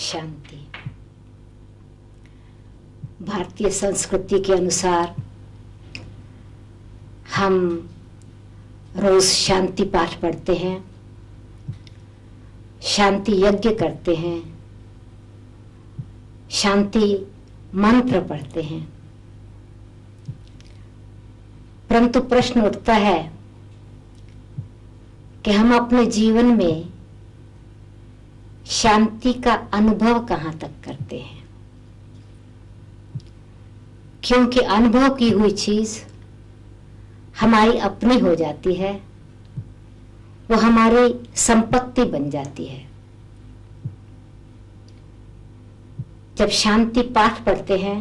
शांति। भारतीय संस्कृति के अनुसार हम रोज शांति पाठ पढ़ते हैं, शांति यज्ञ करते हैं, शांति मंत्र पढ़ते हैं। परंतु प्रश्न उठता है कि हम अपने जीवन में शांति का अनुभव कहां तक करते हैं, क्योंकि अनुभव की हुई चीज हमारी अपनी हो जाती है, वो हमारी संपत्ति बन जाती है। जब शांति पाठ पढ़ते हैं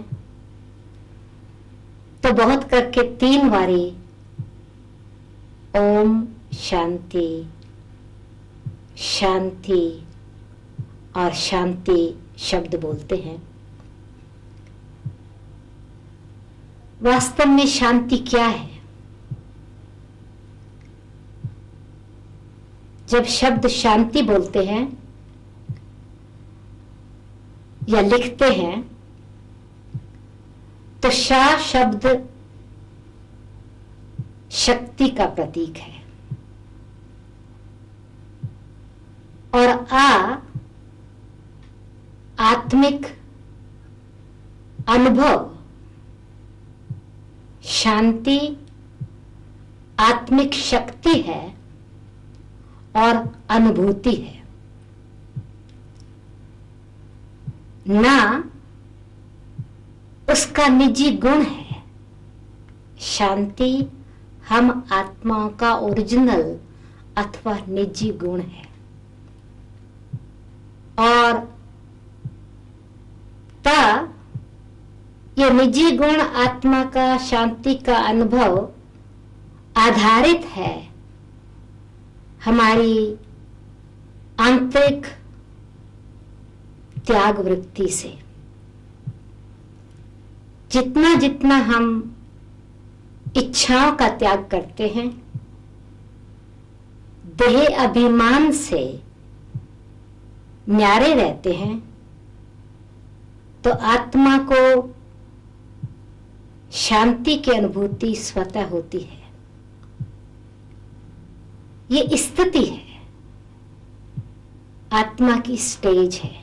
तो बहुत करके 3 बारी ओम शांति शांति और शांति शब्द बोलते हैं। वास्तव में शांति क्या है? जब शब्द शांति बोलते हैं या लिखते हैं तो शा शब्द शक्ति का प्रतीक है और आ आत्मिक अनुभव। शांति आत्मिक शक्ति है और अनुभूति है, ना उसका निजी गुण है। शांति हम आत्माओं का ओरिजिनल अथवा निजी गुण है और ये निजी गुण आत्मा का शांति का अनुभव आधारित है हमारी आंतरिक त्याग वृत्ति से। जितना जितना हम इच्छाओं का त्याग करते हैं, देह अभिमान से न्यारे रहते हैं, तो आत्मा को शांति की अनुभूति स्वतः होती है। ये स्थिति है, आत्मा की स्टेज है।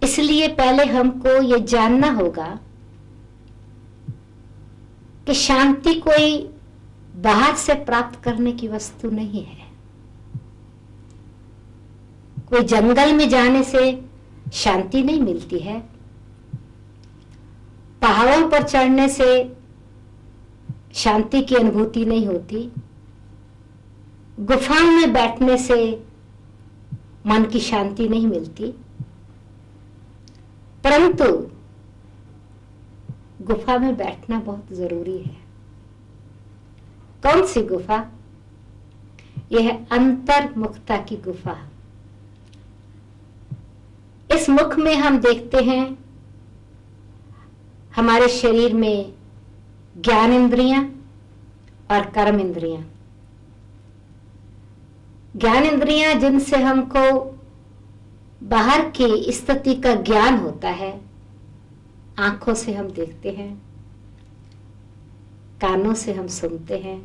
इसलिए पहले हमको ये जानना होगा कि शांति कोई बाहर से प्राप्त करने की वस्तु नहीं है। कोई जंगल में जाने से शांति नहीं मिलती है, पहाड़ों पर चढ़ने से शांति की अनुभूति नहीं होती, गुफाओं में बैठने से मन की शांति नहीं मिलती। परंतु गुफा में बैठना बहुत जरूरी है। कौन सी गुफा? यह अंतर्मुखता की गुफा। इस मुख में हम देखते हैं हमारे शरीर में ज्ञान इंद्रियां और कर्म इंद्रियां। ज्ञान इंद्रियां जिनसे हमको बाहर की स्थिति का ज्ञान होता है, आंखों से हम देखते हैं, कानों से हम सुनते हैं,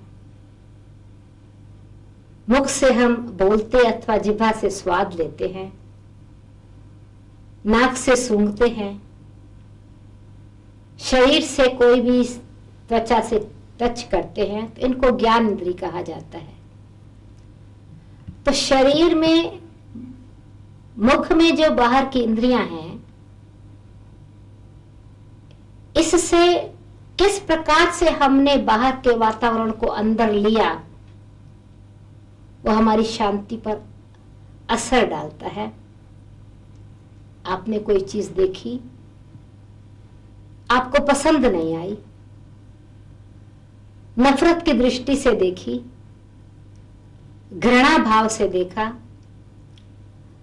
मुख से हम बोलते अथवा जिह्वा से स्वाद लेते हैं, नाक से सूंघते हैं, शरीर से कोई भी त्वचा से टच करते हैं, तो इनको ज्ञान इंद्रिय कहा जाता है। तो शरीर में, मुख में जो बाहर की इंद्रियां हैं, इससे किस प्रकार से हमने बाहर के वातावरण को अंदर लिया, वो हमारी शांति पर असर डालता है। आपने कोई चीज देखी, आपको पसंद नहीं आई, नफरत की दृष्टि से देखी, घृणा भाव से देखा,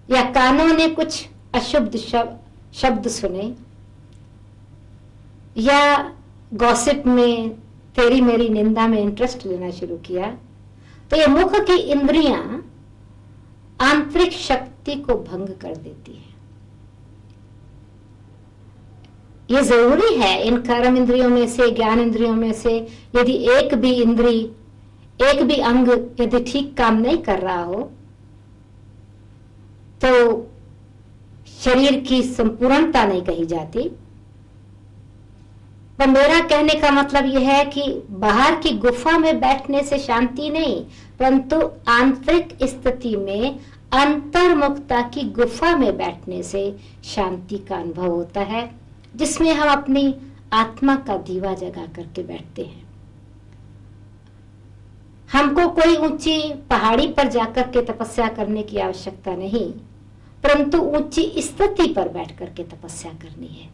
या कानों ने कुछ अशुद्ध शब्द सुने, या गॉसिप में तेरी मेरी निंदा में इंटरेस्ट लेना शुरू किया, तो ये मुख की इंद्रियां आंतरिक शक्ति शक्ति को भंग कर देती है। ये जरूरी है, इन कर्म इंद्रियों में से, ज्ञान इंद्रियों में से यदि एक भी इंद्री, एक भी अंग यदि ठीक काम नहीं कर रहा हो तो शरीर की संपूर्णता नहीं कही जाती। पर मेरा कहने का मतलब यह है कि बाहर की गुफा में बैठने से शांति नहीं, परंतु आंतरिक स्थिति में अंतर्मुखता की गुफा में बैठने से शांति का अनुभव होता है, जिसमें हम अपनी आत्मा का दीवा जगा करके बैठते हैं। हमको कोई ऊंची पहाड़ी पर जाकर के तपस्या करने की आवश्यकता नहीं, परंतु ऊंची स्थिति पर बैठ करके तपस्या करनी है।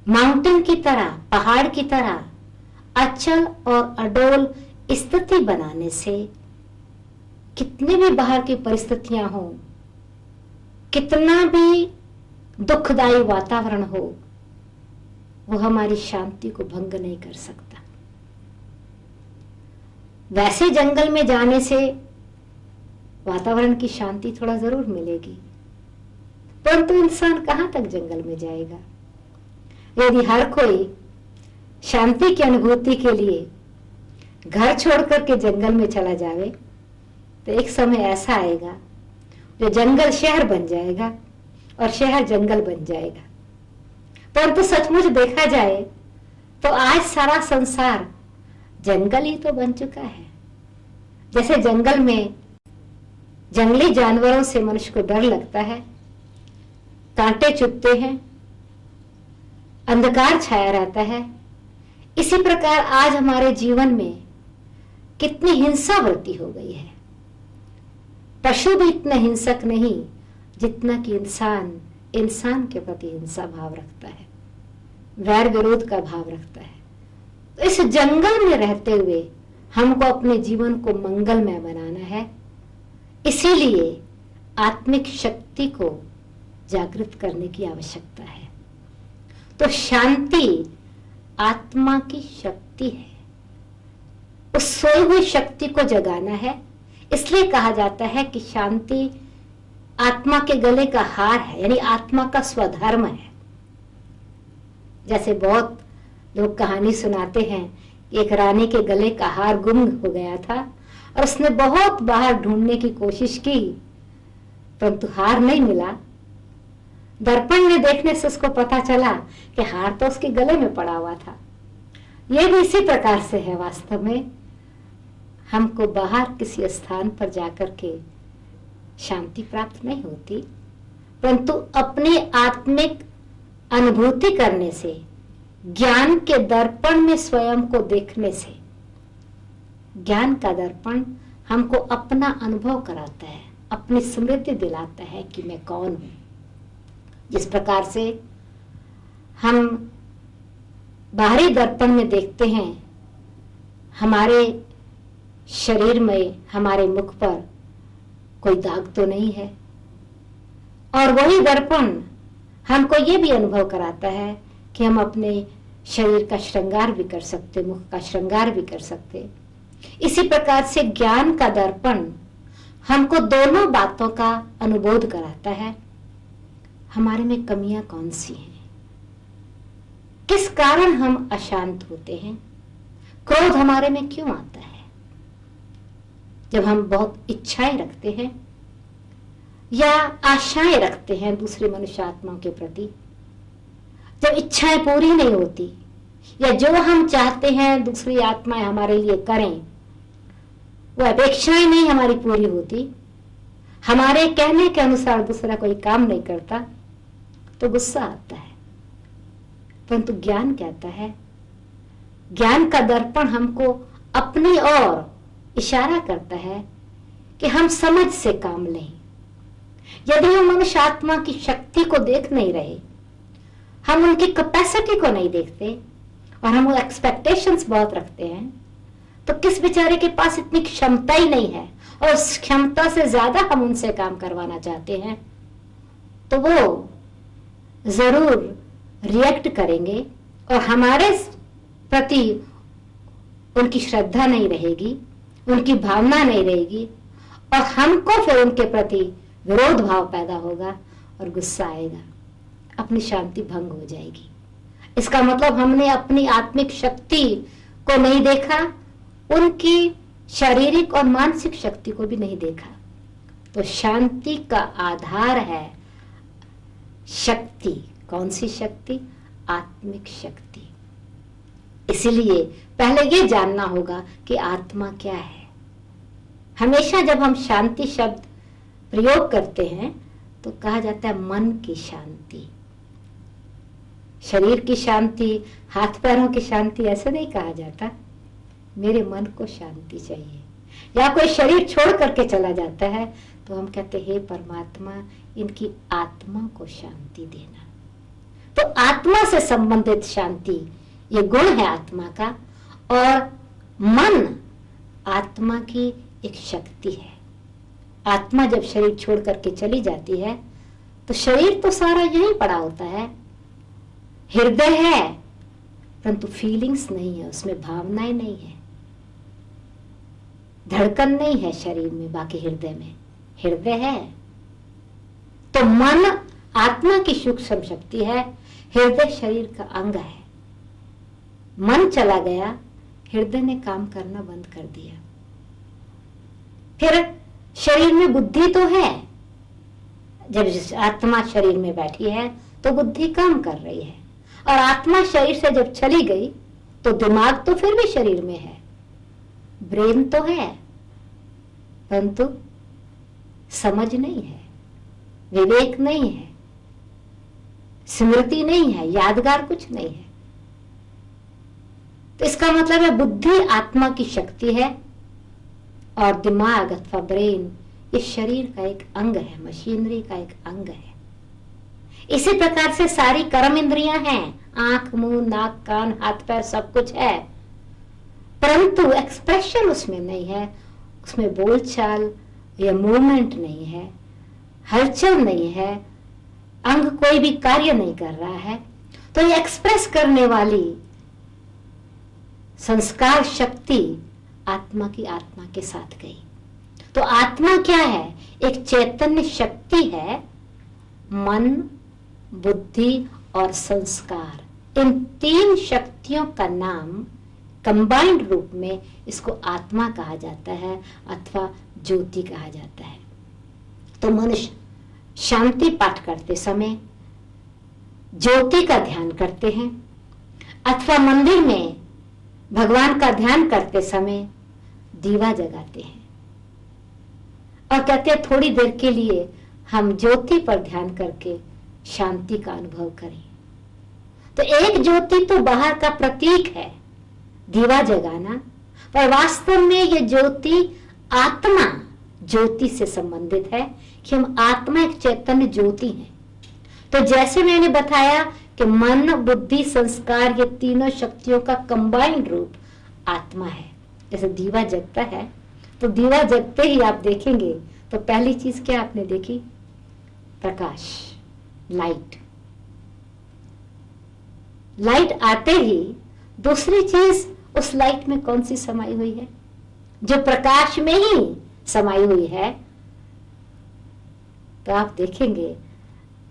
माउंटेन की तरह, पहाड़ की तरह अचल और अडोल स्थिति बनाने से कितने भी बाहर की परिस्थितियां हो, कितना भी दुखदायी वातावरण हो, वो हमारी शांति को भंग नहीं कर सकता। वैसे जंगल में जाने से वातावरण की शांति थोड़ा जरूर मिलेगी, परंतु इंसान कहां तक जंगल में जाएगा। यदि हर कोई शांति की अनुभूति के लिए घर छोड़कर के जंगल में चला जावे तो एक समय ऐसा आएगा जो जंगल शहर बन जाएगा और शहर जंगल बन जाएगा। परंतु सचमुच देखा जाए तो आज सारा संसार जंगल ही तो बन चुका है। जैसे जंगल में जंगली जानवरों से मनुष्य को डर लगता है, कांटे चुभते हैं, अंधकार छाया रहता है, इसी प्रकार आज हमारे जीवन में कितनी हिंसा वृत्ति हो गई है। पशु भी इतना हिंसक नहीं जितना कि इंसान के प्रति हिंसा भाव रखता है, वैर विरोध का भाव रखता है। तो इस जंगल में रहते हुए हमको अपने जीवन को मंगलमय बनाना है, इसीलिए आत्मिक शक्ति को जागृत करने की आवश्यकता है। तो शांति आत्मा की शक्ति है, उस सोई हुई शक्ति को जगाना है। इसलिए कहा जाता है कि शांति आत्मा के गले का हार है, यानी आत्मा का स्वधर्म है। जैसे बहुत लोग कहानी सुनाते हैं, एक रानी के गले का हार गुम हो गया था और उसने बहुत बाहर ढूंढने की कोशिश की, परंतु हार नहीं मिला। दर्पण में देखने से उसको पता चला कि हार तो उसके गले में पड़ा हुआ था। यह भी इसी प्रकार से है। वास्तव में हमको बाहर किसी स्थान पर जाकर के शांति प्राप्त नहीं होती, परंतु अपनी आत्मिक अनुभूति करने से, ज्ञान के दर्पण में स्वयं को देखने से, ज्ञान का दर्पण हमको अपना अनुभव कराता है, अपनी स्मृति दिलाता है कि मैं कौन हूं। जिस प्रकार से हम बाहरी दर्पण में देखते हैं, हमारे शरीर में, हमारे मुख पर कोई दाग तो नहीं है, और वही दर्पण हमको ये भी अनुभव कराता है कि हम अपने शरीर का श्रृंगार भी कर सकते, मुख का श्रृंगार भी कर सकते। इसी प्रकार से ज्ञान का दर्पण हमको दोनों बातों का अनुबोध कराता है। हमारे में कमियां कौन सी हैं, किस कारण हम अशांत होते हैं, क्रोध हमारे में क्यों आता है। जब हम बहुत इच्छाएं रखते हैं या आशाएं रखते हैं दूसरे मनुष्य आत्माओं के प्रति, जब इच्छाएं पूरी नहीं होती या जो हम चाहते हैं दूसरी आत्माएं हमारे लिए करें, वो अपेक्षाएं नहीं हमारी पूरी होती, हमारे कहने के अनुसार दूसरा कोई काम नहीं करता, तो गुस्सा आता है। परंतु ज्ञान कहता है, ज्ञान का दर्पण हमको अपनी ओर इशारा करता है कि हम समझ से काम लें। यदि हम मनुष्य आत्मा की शक्ति को देख नहीं रहे, हम उनकी कैपेसिटी को नहीं देखते और हम एक्सपेक्टेशंस बहुत रखते हैं, तो किस बेचारे के पास इतनी क्षमता ही नहीं है और उस क्षमता से ज्यादा हम उनसे काम करवाना चाहते हैं, तो वो जरूर रिएक्ट करेंगे और हमारे प्रति उनकी श्रद्धा नहीं रहेगी, उनकी भावना नहीं रहेगी और हमको फिर उनके प्रति विरोध भाव पैदा होगा और गुस्सा आएगा, अपनी शांति भंग हो जाएगी। इसका मतलब हमने अपनी आत्मिक शक्ति को नहीं देखा, उनकी शारीरिक और मानसिक शक्ति को भी नहीं देखा। तो शांति का आधार है शक्ति। कौन सी शक्ति? आत्मिक शक्ति। इसलिए पहले ये जानना होगा कि आत्मा क्या है। हमेशा जब हम शांति शब्द प्रयोग करते हैं तो कहा जाता है मन की शांति, शरीर की शांति, हाथ पैरों की शांति, ऐसे नहीं कहा जाता। मेरे मन को शांति चाहिए। या कोई शरीर छोड़ करके चला जाता है तो हम कहते हैं हे परमात्मा, इनकी आत्मा को शांति देना। तो आत्मा से संबंधित शांति ये गुण है आत्मा का, और मन आत्मा की एक शक्ति है। आत्मा जब शरीर छोड़ करके चली जाती है तो शरीर तो सारा यहीं पड़ा होता है, हृदय है परंतु फीलिंग्स नहीं है, उसमें भावनाएं नहीं है, धड़कन नहीं है शरीर में, बाकी हृदय में हृदय है। तो मन आत्मा की सूक्ष्म शक्ति है, हृदय शरीर का अंग है। मन चला गया, हृदय ने काम करना बंद कर दिया। फिर शरीर में बुद्धि तो है, जब आत्मा शरीर में बैठी है तो बुद्धि काम कर रही है, और आत्मा शरीर से जब चली गई तो दिमाग तो फिर भी शरीर में है, ब्रेन तो है परंतु समझ नहीं है, विवेक नहीं है, स्मृति नहीं है, यादगार कुछ नहीं है। तो इसका मतलब है बुद्धि आत्मा की शक्ति है और दिमाग अथवा ब्रेन ये शरीर का एक अंग है, मशीनरी का एक अंग है। इसी प्रकार से सारी कर्म इंद्रियां हैं, आंख, मुंह, नाक, कान, हाथ पैर सब कुछ है, परंतु एक्सप्रेशन उसमें नहीं है, उसमें बोलचाल या मूवमेंट नहीं है, हलचल नहीं है, अंग कोई भी कार्य नहीं कर रहा है। तो ये एक्सप्रेस करने वाली संस्कार शक्ति आत्मा की आत्मा के साथ गई। तो आत्मा क्या है? एक चैतन्य शक्ति है। मन, बुद्धि और संस्कार, इन तीन शक्तियों का नाम कंबाइंड रूप में इसको आत्मा कहा जाता है अथवा ज्योति कहा जाता है। तो मनुष्य शांति पाठ करते समय ज्योति का ध्यान करते हैं, अथवा मंदिर में भगवान का ध्यान करते समय दीवा जगाते हैं और कहते हैं थोड़ी देर के लिए हम ज्योति पर ध्यान करके शांति का अनुभव करें। तो एक ज्योति तो बाहर का प्रतीक है, दीवा जगाना, पर वास्तव में ये ज्योति आत्मा ज्योति से संबंधित है कि हम आत्मा एक चैतन्य ज्योति हैं। तो जैसे मैंने बताया कि मन, बुद्धि, संस्कार ये तीनों शक्तियों का कंबाइंड रूप आत्मा है। जैसे दीवा जगता है तो दीवा जगते ही आप देखेंगे तो पहली चीज क्या आपने देखी? प्रकाश, लाइट। लाइट आते ही दूसरी चीज उस लाइट में कौन सी समाई हुई है? जो प्रकाश में ही समाई हुई है। तो आप देखेंगे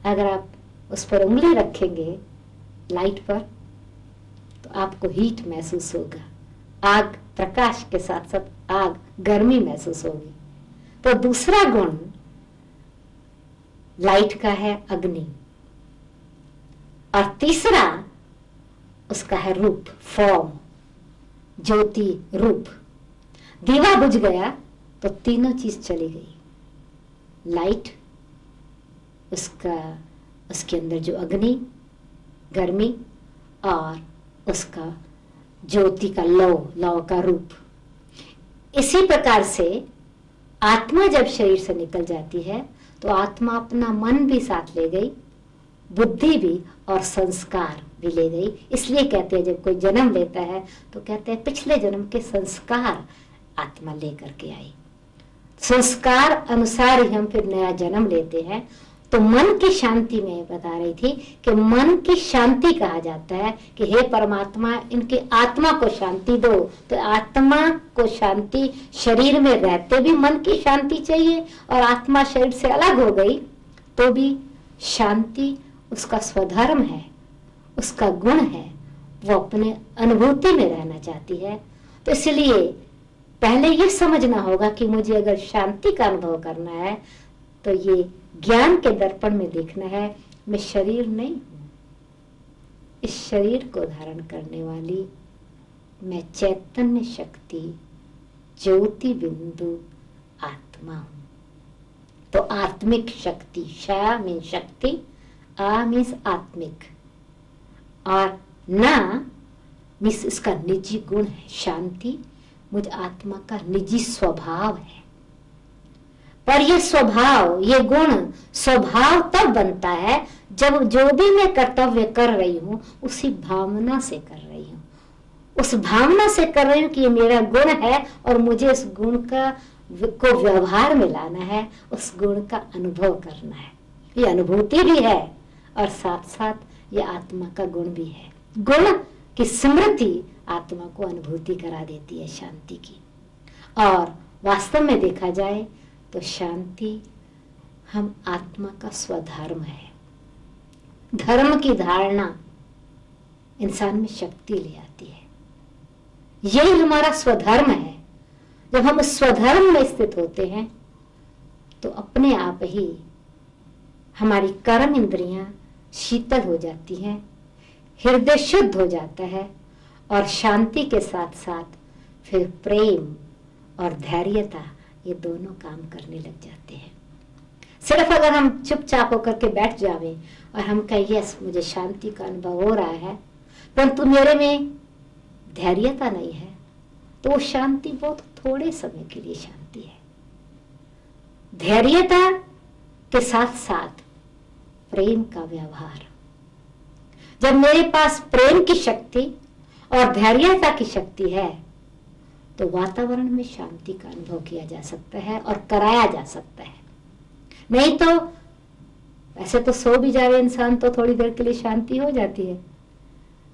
अगर आप उस पर उंगली रखेंगे लाइट पर तो आपको हीट महसूस होगा, आग, प्रकाश के साथ साथ आग, गर्मी महसूस होगी। तो दूसरा गुण लाइट का है अग्नि, और तीसरा उसका है रूप, फॉर्म, ज्योति, रूप। दीवा बुझ गया तो तीनों चीज चली गई, लाइट, उसके अंदर जो अग्नि, गर्मी, और उसका ज्योति का लौ का रूप। इसी प्रकार से आत्मा जब शरीर से निकल जाती है तो आत्मा अपना मन भी साथ ले गई, बुद्धि भी और संस्कार भी ले गई। इसलिए कहते हैं जब कोई जन्म लेता है तो कहते हैं पिछले जन्म के संस्कार आत्मा लेकर के आई, संस्कार अनुसार ही हम फिर नया जन्म लेते हैं। तो मन की शांति में बता रही थी कि मन की शांति कहा जाता है कि हे परमात्मा, इनकी आत्मा को शांति दो। तो आत्मा को शांति, शरीर में रहते भी मन की शांति चाहिए, और आत्मा शरीर से अलग हो गई तो भी शांति उसका स्वधर्म है, उसका गुण है, वो अपने अनुभूति में रहना चाहती है। तो इसलिए पहले ये समझना होगा कि मुझे अगर शांति का अनुभव करना है तो ये ज्ञान के दर्पण में देखना है, मैं शरीर नहीं हूं, इस शरीर को धारण करने वाली मैं चैतन्य शक्ति, ज्योति बिंदु आत्मा हूं। तो आत्मिक शक्ति, शा मीन शक्ति, आ मीन्स आत्मिक, और ना मीन्स इसका निजी गुण है। शांति मुझ आत्मा का निजी स्वभाव है। पर ये स्वभाव, ये गुण स्वभाव तब बनता है जब जो भी मैं कर्तव्य कर रही हूं उसी भावना से कर रही हूं, उस भावना से कर रही हूं कि ये मेरा गुण है और मुझे इस गुण को व्यवहार में लाना है, उस गुण का अनुभव करना है। ये अनुभूति भी है और साथ साथ ये आत्मा का गुण भी है। गुण की स्मृति आत्मा को अनुभूति करा देती है शांति की। और वास्तव में देखा जाए तो शांति हम आत्मा का स्वधर्म है। धर्म की धारणा इंसान में शक्ति ले आती है, यही हमारा स्वधर्म है। जब हम स्वधर्म में स्थित होते हैं तो अपने आप ही हमारी कर्म इंद्रियां शीतल हो जाती हैं, हृदय शुद्ध हो जाता है, और शांति के साथ साथ फिर प्रेम और धैर्यता, ये दोनों काम करने लग जाते हैं। सिर्फ अगर हम चुपचाप होकर के बैठ जावें और हम कहें यस मुझे शांति का अनुभव हो रहा है, परंतु मेरे में धैर्यता नहीं है, तो वो शांति बहुत थोड़े समय के लिए शांति है। धैर्यता के साथ साथ प्रेम का व्यवहार, जब मेरे पास प्रेम की शक्ति और धैर्यता की शक्ति है तो वातावरण में शांति का अनुभव किया जा सकता है और कराया जा सकता है। नहीं तो ऐसे तो सो भी जाए इंसान तो थोड़ी देर के लिए शांति हो जाती है,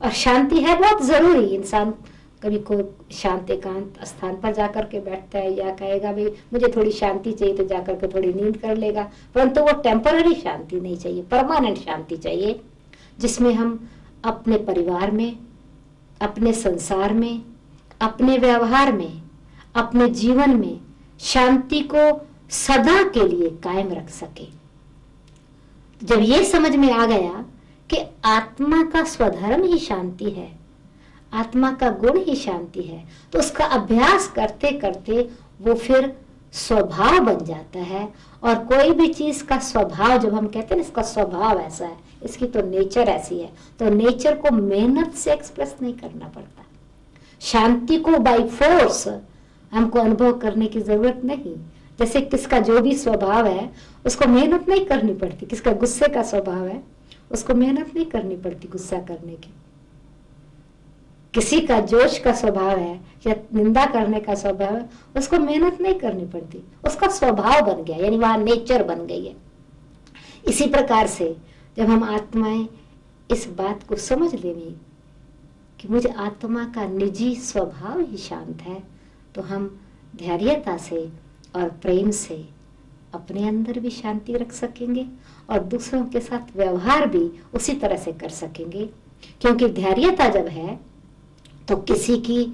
और शांति है बहुत जरूरी। इंसान कभी कोई शांत एकांत स्थान पर जाकर के बैठता है या कहेगा भाई मुझे थोड़ी शांति चाहिए तो जाकर के थोड़ी नींद कर लेगा, परंतु वो टेम्पररी शांति नहीं चाहिए, परमानेंट शांति चाहिए, जिसमें हम अपने परिवार में, अपने संसार में, अपने व्यवहार में, अपने जीवन में शांति को सदा के लिए कायम रख सके। जब ये समझ में आ गया कि आत्मा का स्वधर्म ही शांति है, आत्मा का गुण ही शांति है, तो उसका अभ्यास करते करते वो फिर स्वभाव बन जाता है। और कोई भी चीज का स्वभाव, जब हम कहते हैं इसका स्वभाव ऐसा है, इसकी तो नेचर ऐसी है, तो नेचर को मेहनत से एक्सप्रेस नहीं करना पड़ता। शांति को बाय फोर्स हमको अनुभव करने की जरूरत नहीं। जैसे किसका जो भी स्वभाव है उसको मेहनत नहीं करनी पड़ती, किसका गुस्से का स्वभाव है उसको मेहनत नहीं करनी पड़ती गुस्सा करने की, किसी का जोश का स्वभाव है या निंदा करने का स्वभाव है उसको मेहनत नहीं करनी पड़ती, उसका स्वभाव बन गया, यानी वहां नेचर बन गई है। इसी प्रकार से जब हम आत्माएं इस बात को समझ लेंगे कि मुझे आत्मा का निजी स्वभाव ही शांत है, तो हम धैर्यता से और प्रेम से अपने अंदर भी शांति रख सकेंगे और दूसरों के साथ व्यवहार भी उसी तरह से कर सकेंगे। क्योंकि धैर्यता जब है तो किसी की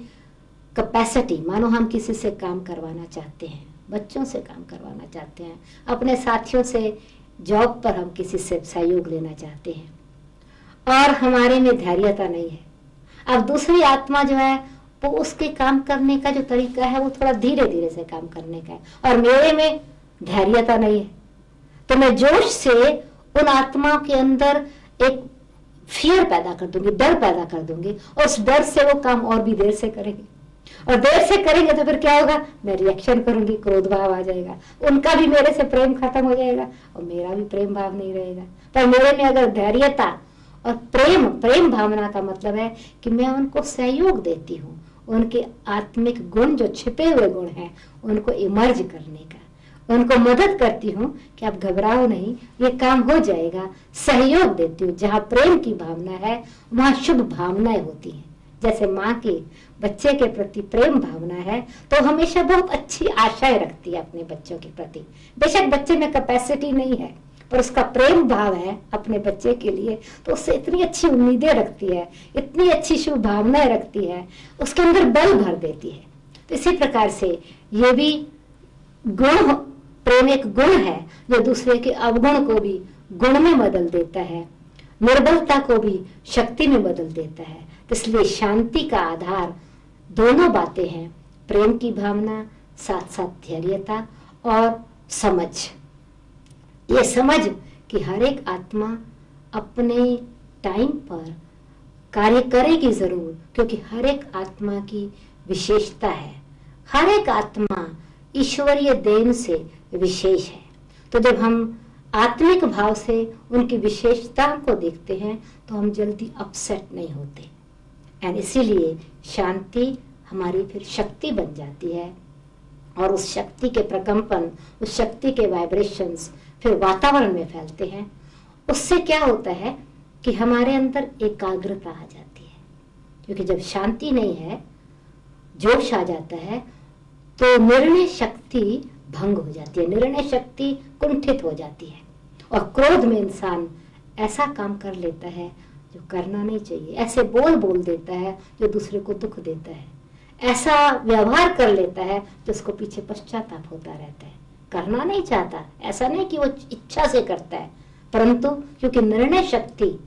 कैपेसिटी, मानो हम किसी से काम करवाना चाहते हैं, बच्चों से काम करवाना चाहते हैं, अपने साथियों से जॉब पर हम किसी से सहयोग लेना चाहते हैं और हमारे में धैर्यता नहीं है, अब दूसरी आत्मा जो है वो उसके काम करने का जो तरीका है वो थोड़ा धीरे धीरे से काम करने का है और मेरे में धैर्यता नहीं है, तो मैं जोश से उन आत्माओं के अंदर एक फियर पैदा कर दूंगी, डर पैदा कर दूंगी, और उस डर से वो काम और भी देर से करेंगे, और देर से करेंगे तो फिर क्या होगा, मैं रिएक्शन करूंगी, क्रोध भाव आ जाएगा, उनका भी मेरे से प्रेम खत्म हो जाएगा और मेरा भी प्रेम भाव नहीं रहेगा। पर मेरे में अगर धैर्यता और प्रेम भावना का मतलब है कि मैं उनको सहयोग देती हूँ, उनके आत्मिक गुण जो छिपे हुए गुण हैं उनको इमर्ज करने का, उनको मदद करती हूँ कि आप घबराओ नहीं, ये काम हो जाएगा, सहयोग देती हूँ। जहाँ प्रेम की भावना है वहाँ शुभ भावनाएं होती हैं। जैसे माँ की बच्चे के प्रति प्रेम भावना है तो हमेशा बहुत अच्छी आशाएं रखती है अपने बच्चों के प्रति। बेशक बच्चे में कैपेसिटी नहीं है, पर उसका प्रेम भाव है अपने बच्चे के लिए, तो उससे इतनी अच्छी उम्मीदें रखती है, इतनी अच्छी शुभ भावनाएं रखती है, उसके अंदर बल भर देती है। तो इसी प्रकार से ये भी गुण, प्रेम एक गुण है जो दूसरे के अवगुण को भी गुण में बदल देता है, निर्बलता को भी शक्ति में बदल देता है। तो इसलिए शांति का आधार दोनों बातें हैं, प्रेम की भावना, साथ साथ धैर्यता और समझ। ये समझ कि हर एक आत्मा अपने टाइम पर कार्य करेगी जरूर, क्योंकि हर एक आत्मा की विशेषता है, हर एक आत्मा ईश्वरीय देन से विशेष है। तो जब हम आत्मिक भाव से उनकी विशेषताओं को देखते हैं तो हम जल्दी अपसेट नहीं होते, एंड इसीलिए शांति हमारी फिर शक्ति बन जाती है। और उस शक्ति के प्रकंपन, उस शक्ति के वाइब्रेशंस फिर वातावरण में फैलते हैं। उससे क्या होता है कि हमारे अंदर एकाग्रता आ जाती है, क्योंकि जब शांति नहीं है, जोश आ जाता है, तो निर्णय शक्ति भंग हो जाती है, निर्णय शक्ति कुंठित हो जाती है। और क्रोध में इंसान ऐसा काम कर लेता है जो करना नहीं चाहिए, ऐसे बोल देता है जो दूसरे को दुख देता है, ऐसा व्यवहार कर लेता है जो उसको पीछे पश्चाताप होता रहता है। करना नहीं चाहता, ऐसा नहीं कि वो इच्छा से करता है, परंतु क्योंकि निर्णय शक्ति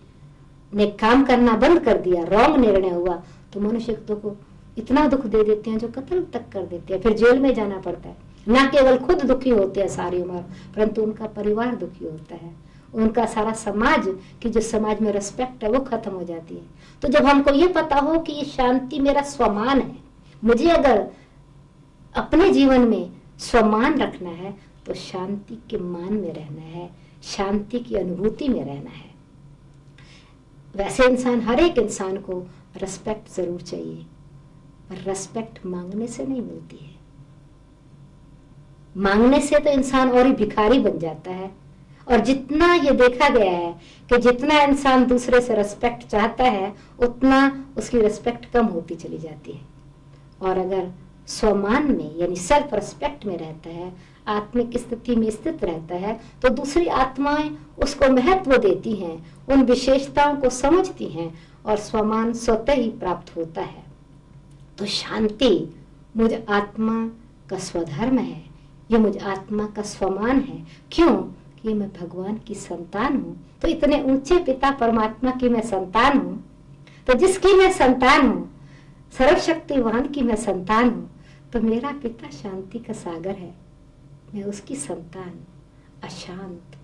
ने काम करना बंद कर दिया, रॉन्ग निर्णय हुआ, तो मनुष्य को इतना दुख दे देते हैं जो कत्ल तक कर देते हैं, फिर जेल में जाना पड़ता है। न केवल खुद दुखी होते हैं सारी उम्र, परंतु उनका परिवार दुखी होता है, उनका सारा समाज की जो समाज में रिस्पेक्ट है वो खत्म हो जाती है। तो जब हमको ये पता हो कि ये शांति मेरा स्वमान है, मुझे अगर अपने जीवन में स्वमान रखना है तो शांति के मान में रहना है, शांति की अनुभूति में रहना है। वैसे इंसान, हर एक इंसान को रिस्पेक्ट जरूर चाहिए, पर रिस्पेक्ट मांगने से नहीं मिलती है। मांगने से तो इंसान और ही भिखारी बन जाता है। और जितना ये देखा गया है कि जितना इंसान दूसरे से रिस्पेक्ट चाहता है उतना उसकी रिस्पेक्ट कम होती चली जाती है। और अगर स्वमान में यानी सेल्फ रिस्पेक्ट में रहता है, आत्मिक स्थिति में स्थित रहता है, तो दूसरी आत्माएं उसको महत्व देती हैं, उन विशेषताओं को समझती हैं और स्वमान स्वतः ही प्राप्त होता है। तो शांति मुझ आत्मा का स्वधर्म है, ये मुझ आत्मा का स्वमान है। क्यों? कि मैं भगवान की संतान हूँ, तो इतने ऊंचे पिता परमात्मा की मैं संतान हूँ। तो जिसकी मैं संतान हूँ, सर्वशक्तिवान की मैं संतान हूँ, तो मेरा पिता शांति का सागर है, मैं उसकी संतान, अशांत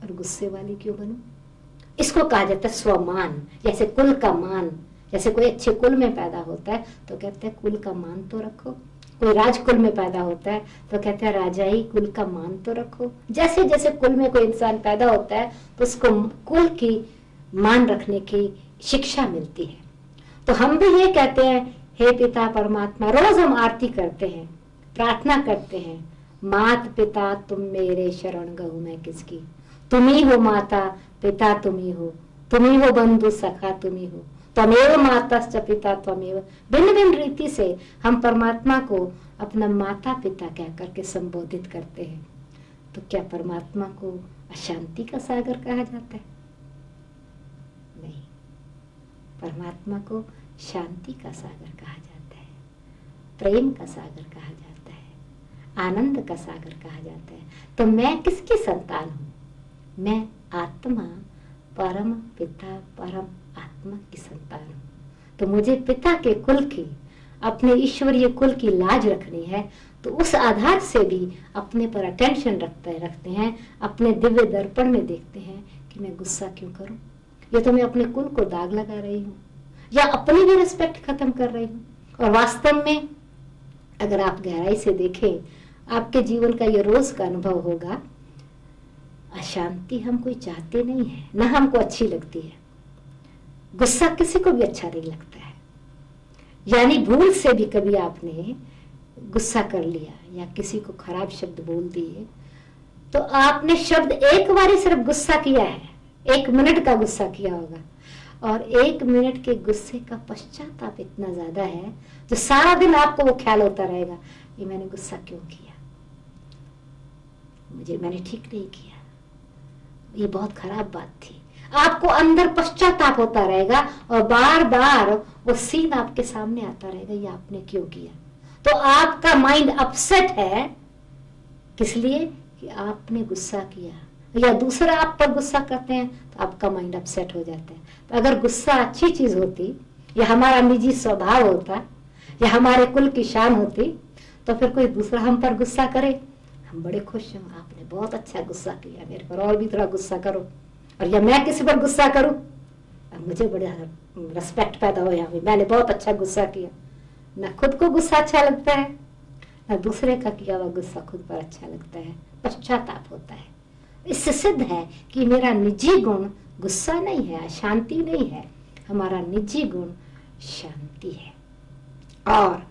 और गुस्से वाली क्यों बनूं? इसको कहा जाता है स्वमान। जैसे कुल का मान, जैसे कोई अच्छे कुल में पैदा होता है तो कहते हैं कुल का मान तो रखो, कोई राजकुल में पैदा होता है तो कहते हैं राजाई कुल का मान तो रखो। जैसे जैसे कुल में कोई इंसान पैदा होता है तो उसको कुल की मान रखने की शिक्षा मिलती है। तो हम भी ये कहते हैं, हे पिता परमात्मा, रोज हम आरती करते हैं, प्रार्थना करते हैं, मात पिता तुम मेरे शरण गहु मैं किसकी, तुम ही हो माता पिता, तुम ही हो बंधु सखा, तुम ही हो, त्वमेव माताश्च पिता त्वमेव। भिन्न भिन्न रीति से हम परमात्मा को अपना माता पिता कह करके संबोधित करते हैं। तो क्या परमात्मा को अशांति का सागर कहा जाता है? नहीं, परमात्मा को शांति का सागर कहा जाता है, प्रेम का सागर कहा जाता है, आनंद का सागर कहा जाता है। तो मैं किसकी संतान हूँ? मैं आत्मा परम पिता परम आत्मा की संतान हूँ। तो मुझे पिता के कुल की, अपने ईश्वरीय कुल की लाज रखनी है, तो उस आधार से भी अपने पर अटेंशन रखते हैं, अपने दिव्य दर्पण में देखते हैं कि मैं गुस्सा क्यों करूं, ये तो मैं अपने कुल को दाग लगा रही हूँ या अपनी भी रिस्पेक्ट खत्म कर रही हूँ। और वास्तव में अगर आप गहराई से देखें, आपके जीवन का ये रोज का अनुभव होगा, अशांति हम कोई चाहते नहीं है, ना हमको अच्छी लगती है। गुस्सा किसी को भी अच्छा नहीं लगता है, यानी भूल से भी कभी आपने गुस्सा कर लिया या किसी को खराब शब्द बोल दिए तो आपने शब्द एक बार ही सिर्फ गुस्सा किया है, 1 मिनट का गुस्सा किया होगा, और 1 मिनट के गुस्से का पश्चाताप इतना ज्यादा है जो सारा दिन आपको वो ख्याल होता रहेगा, ये मैंने गुस्सा क्यों किया, मैंने ठीक नहीं किया, ये बहुत खराब बात थी। आपको अंदर पश्चाताप होता रहेगा और बार बार वो सीन आपके सामने आता रहेगा, ये आपने क्यों किया। तो आपका माइंड अपसेट है, किस लिए कि आपने गुस्सा किया, या दूसरा आप पर गुस्सा करते हैं तो आपका माइंड अपसेट हो जाता है। तो अगर गुस्सा अच्छी चीज होती, या हमारा निजी स्वभाव होता, या हमारे कुल की शान होती, तो फिर कोई दूसरा हम पर गुस्सा करे, हम बड़े खुश हैं, आपने बहुत अच्छा गुस्सा किया, मेरे पर और भी थोड़ा गुस्सा करो। और या मैं किसी पर गुस्सा करूं, अब मुझे बड़ा रिस्पेक्ट पैदा हो, यहाँ मैंने बहुत अच्छा गुस्सा किया। ना खुद को गुस्सा अच्छा लगता है, ना दूसरे का किया हुआ गुस्सा खुद पर अच्छा लगता है, पश्चाताप होता है। इससे सिद्ध है कि मेरा निजी गुण गुस्सा नहीं है, अशांति नहीं है, हमारा निजी गुण शांति है। और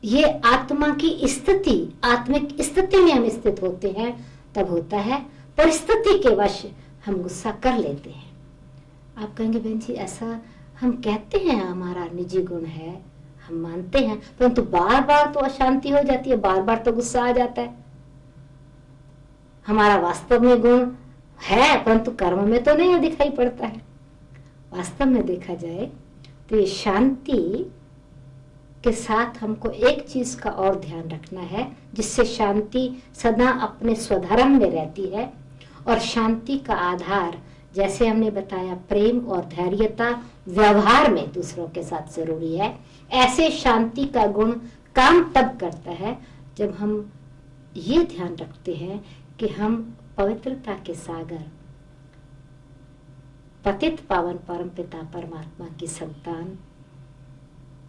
ये आत्मा की स्थिति, आत्मिक स्थिति में हम स्थित होते हैं, तब होता है परिस्थिति के वश हम गुस्सा कर लेते हैं। आप कहेंगे बहन जी ऐसा हम कहते हैं हमारा निजी गुण है, हम मानते हैं, परंतु बार बार तो अशांति हो जाती है, बार बार तो गुस्सा आ जाता है। हमारा वास्तव में गुण है परंतु कर्म में तो नहीं दिखाई पड़ता है। वास्तव में देखा जाए तो ये शांति के साथ हमको एक चीज का और ध्यान रखना है, जिससे शांति सदा अपने स्वधर्म में रहती है। और शांति का आधार जैसे हमने बताया प्रेम और धैर्यता व्यवहार में दूसरों के साथ जरूरी है। ऐसे शांति का गुण काम तब करता है जब हम ये ध्यान रखते हैं कि हम पवित्रता के सागर, पतित पावन परम पिता परमात्मा की संतान,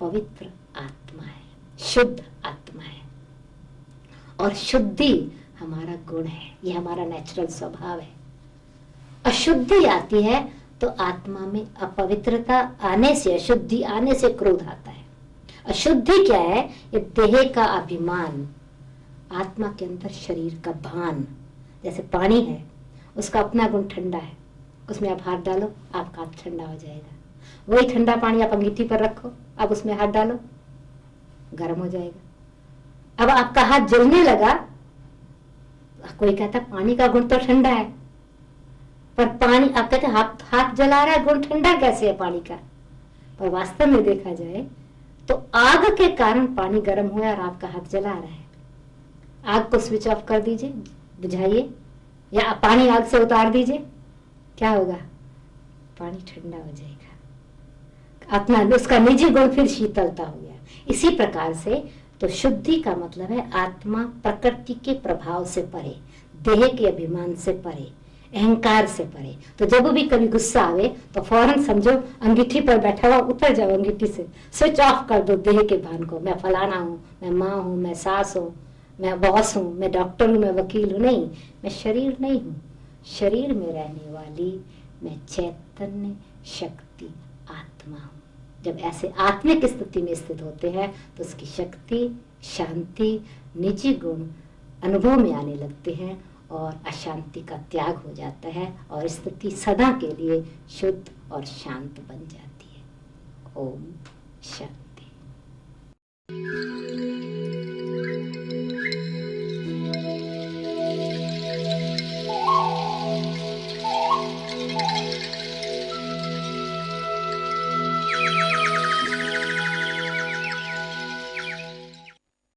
पवित्र आत्मा है, शुद्ध आत्मा है, और शुद्धि हमारा गुण है, ये हमारा नेचुरल स्वभाव है। अशुद्धि आती है तो आत्मा में अपवित्रता आने से, अशुद्धि आने से क्रोध आता है। अशुद्धि क्या है? ये देह का अभिमान, आत्मा के अंदर शरीर का भान। जैसे पानी है, उसका अपना गुण ठंडा है, उसमें आप हाथ डालो आपका हाथ ठंडा हो जाएगा। वही ठंडा पानी आप अंगीठी पर रखो, अब उसमें हाथ डालो गर्म हो जाएगा। अब आपका हाथ जलने लगा, कोई कहता पानी का गुण तो ठंडा है, पर पानी आप कहते हाथ जला रहा है, गुण ठंडा कैसे है पानी का? पर वास्तव में देखा जाए तो आग के कारण पानी गर्म हुआ और आपका हाथ जला रहा है। आग को स्विच ऑफ कर दीजिए, बुझाइए, या पानी आग से उतार दीजिए, क्या होगा? पानी ठंडा हो जाएगा। अपना उसका निजी गुण फिर शीतलता हो गया। इसी प्रकार से तो शुद्धि का मतलब है आत्मा प्रकृति के प्रभाव से परे, देह के अभिमान से परे, अहंकार से परे। तो जब भी कभी गुस्सा आवे तो फौरन समझो अंगीठी पर बैठा हुआ उतर जाओ, अंगीठी से स्विच ऑफ कर दो देह के भान को। मैं फलाना हूँ, मैं माँ हूँ, मैं सास हूँ, मैं बॉस हूँ, मैं डॉक्टर हूँ, मैं वकील हूँ। नहीं, मैं शरीर नहीं हूँ, शरीर में रहने वाली मैं चैतन्य शक्ति आत्मा हूँ। जब ऐसे आत्मिक स्थिति में स्थित होते हैं तो उसकी शक्ति, शांति, निजी गुण अनुभव में आने लगते हैं और अशांति का त्याग हो जाता है और स्थिति सदा के लिए शुद्ध और शांत बन जाती है। ओम शांति।